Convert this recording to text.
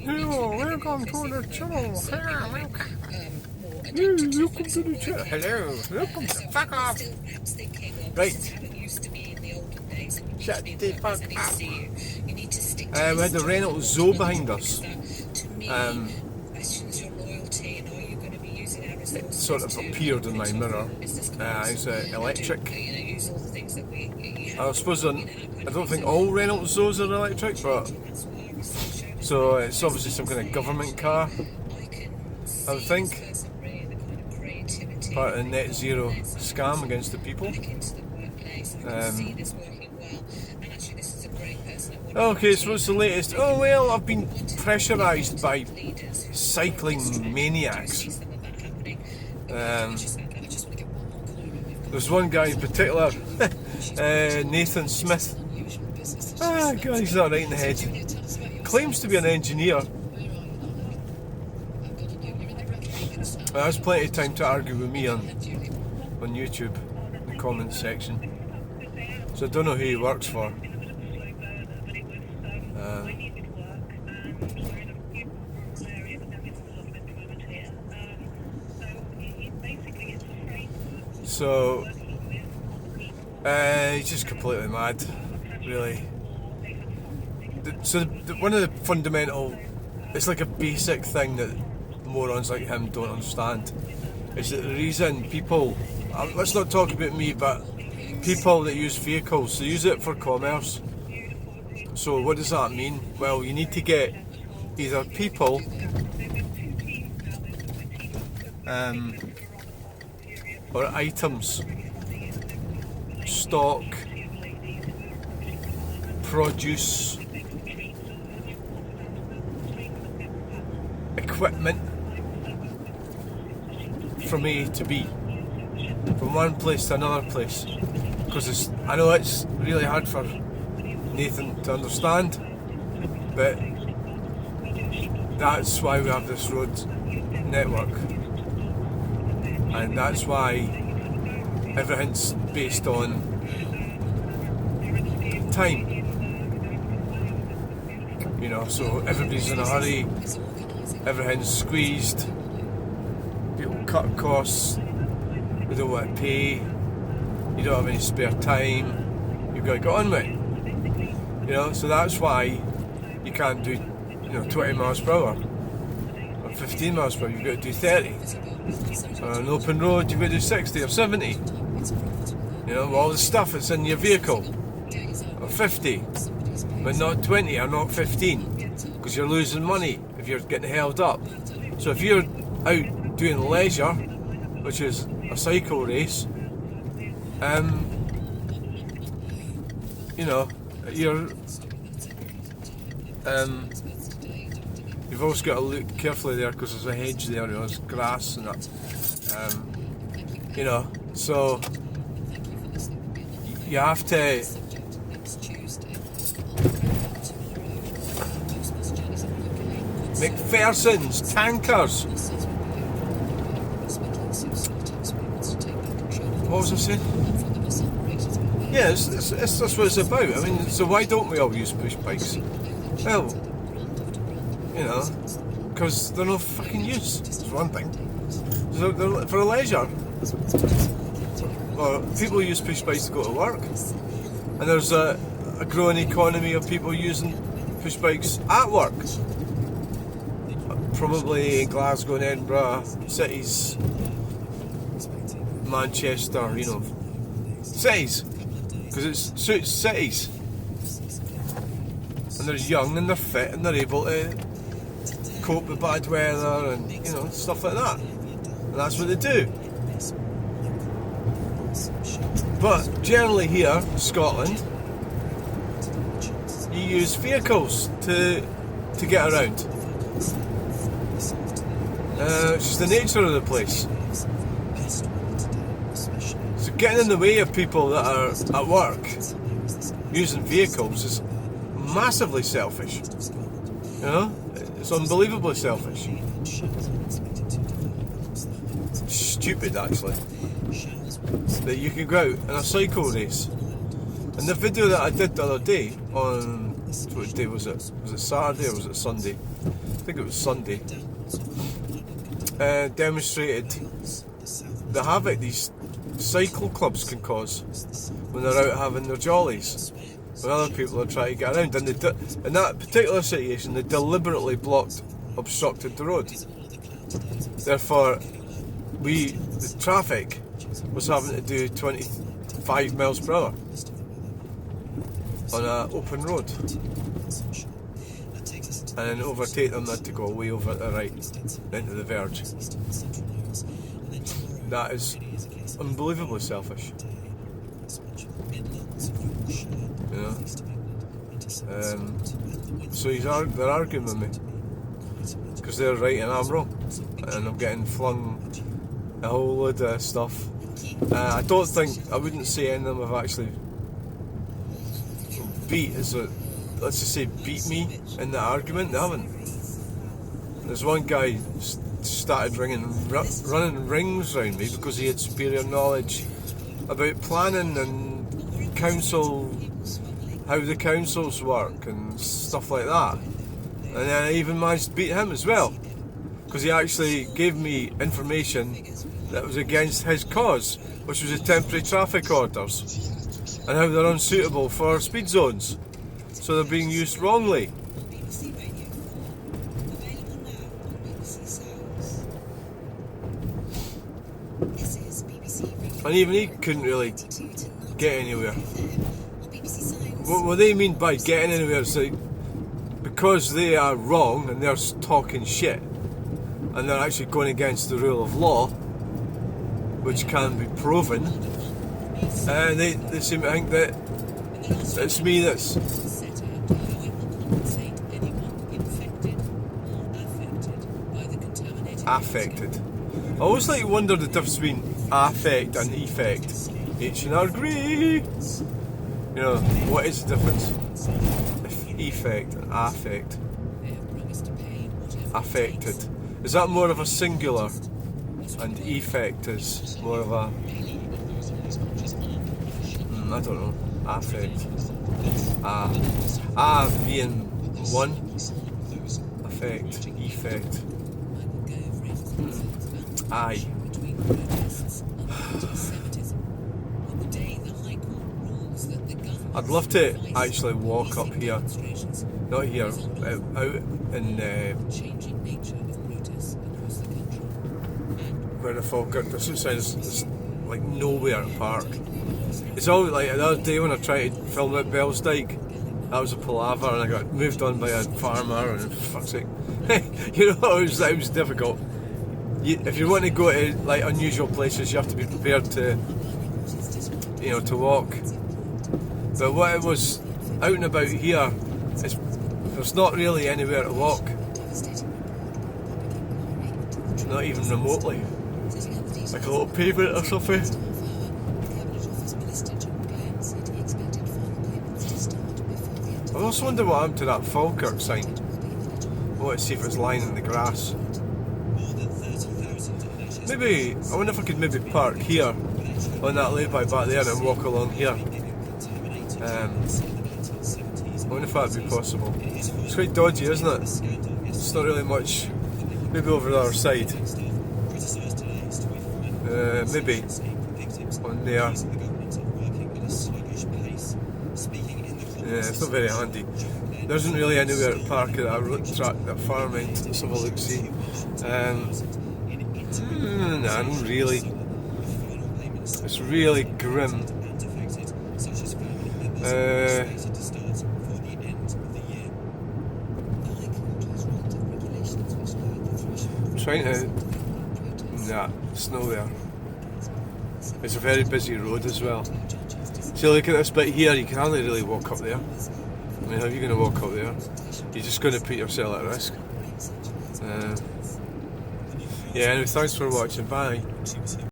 Hello, welcome to the channel. Welcome to the channel. Hello, welcome to fuck off. Right. Shut the fuck up. We had the Reynolds Zoo behind us. It sort of appeared in my mirror. It's electric. I suppose I don't think all Reynolds Zoos are electric, but so it's obviously some kind of government car, I would think. Part of the net zero scam against the people. Okay, so what's the latest? Oh well, I've been pressurised by cycling maniacs. There's one guy in particular, Nathan Smith. God, he's not right in the head. Claims to be an engineer. There's plenty of time to argue with me on YouTube, in the comments section. So I don't know who he works for. So he's just completely mad, really. One of the fundamental, it's like a basic thing that morons like him don't understand, is that the reason people, let's not talk about me, but people that use vehicles, they use it for commerce. So what does that mean? Well, you need to get either people or items, stock, produce, equipment from A to B, from one place to another place. Because I know it's really hard for Nathan to understand, but that's why we have this road network, and that's why everything's based on time, you know, so everybody's in a hurry, everything's squeezed, people cut costs, they don't want to pay, you don't have any spare time, you've got to get on with it, you know, so that's why you can't do, 20 miles per hour or 15 miles per hour, you've got to do 30. On an open road you've got to do 60 or 70, all the stuff that's in your vehicle, or 50, but not 20 or not 15, because you're losing money if you're getting held up. So if you're out doing leisure, which is a cycle race, you've always got to look carefully there, because there's a hedge there, there's grass and that, so you have to McPherson's, tankers. What was I saying? Yeah, that's what it's about. I mean, so why don't we all use push bikes? Well, because they're no fucking use, for one thing. So they're for leisure. Or people use push bikes to go to work. And there's a growing economy of people using push bikes at work. Probably Glasgow and Edinburgh, cities, Manchester, cities. Because it suits cities. And they're young and they're fit and they're able to cope with bad weather and stuff like that, and that's what they do. But generally here in Scotland you use vehicles to get around. It's just the nature of the place. So getting in the way of people that are at work using vehicles is massively selfish. It's unbelievably selfish. Stupid, actually, that you can go out in a cycle race. And the video that I did the other day on what day was it? Was it Saturday or was it Sunday? I think it was Sunday. Demonstrated the havoc these cycle clubs can cause when they're out having their jollies, when other people are trying to get around, and in that particular situation they deliberately obstructed the road. Therefore the traffic was having to do 25 miles per hour on an open road, and then overtake them, they had to go way over to the right into the verge. That is unbelievably selfish, you know. So they're arguing with me because they're right and I'm wrong, and I'm getting flung a whole load of stuff. I wouldn't say any of them have actually let's just say beat me in the argument. They haven't. There's one guy started running rings around me because he had superior knowledge about planning and how the councils work and stuff like that. And then I even managed to beat him as well, because he actually gave me information that was against his cause, which was the temporary traffic orders and how they're unsuitable for speed zones, so they're being used wrongly. And even he couldn't really get anywhere. What they mean by getting anywhere is like, because they are wrong and they're talking shit and they're actually going against the rule of law, which can be proven, and they seem to think that it's me that's affected. I always like to wonder the difference between affect and effect. H&R agree. You know, what is the difference? Effect and affect. Affected. Is that more of a singular? And effect is more of a... I don't know. Affect. Being one. Affect. Effect. Aye. I'd love to actually walk up here, not here, out in where the Falkirk District is like nowhere to park. It's all like the other day when I tried to film at Bellsdyke, that was a palaver and I got moved on by a farmer and fuck's sake. You know, it was difficult. If you want to go to like unusual places, you have to be prepared to, you know, to walk. But what it was out and about here is there's not really anywhere to walk, not even remotely, like a little pavement or something. I also wonder what happened to that Falkirk sign. I want to see if it's lying in the grass. Maybe, I wonder if I could maybe park here on that lay-by back there and walk along here. I wonder if that'd be possible. It's quite dodgy, isn't it? It's not really much. Maybe over the other side. Maybe on there. Yeah, it's not very handy. There isn't really anywhere to park at that farm end. Let's have a look, see. Nah, not really. It's really grim. Trying to... Nah, it's nowhere. It's a very busy road as well. See, look at this bit here, you can hardly really walk up there. I mean, how are you going to walk up there? You're just going to put yourself at risk. Yeah, anyway, thanks for watching, bye.